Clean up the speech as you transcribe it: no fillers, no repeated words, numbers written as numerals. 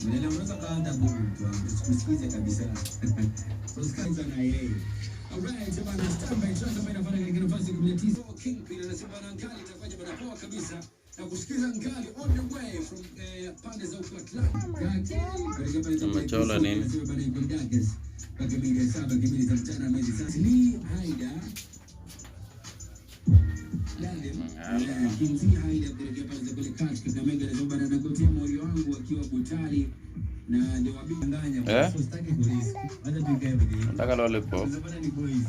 Unaweza kaanza kusikiza kabisa. Usikiza na yeye. Alright, bana standby track kama inafanya katika nafasi 19. Kingpin anasema na Nkali itafanya bana poa kabisa. Na kusikiza Nkali on the way from pande za Atlanta. Machola nini? Kaka mimi sasa kimili za mchana mwezi sasa. Ni Haida. Kimzi Haida kuelekea pale za kule catch Kakamega na Zomba na kutia moyo wangu akiwa Butali na ndio wabinganya kwa sababu sitaki polisi. Acha tukae hivi. Nataka lollipop. Zomba ni boys.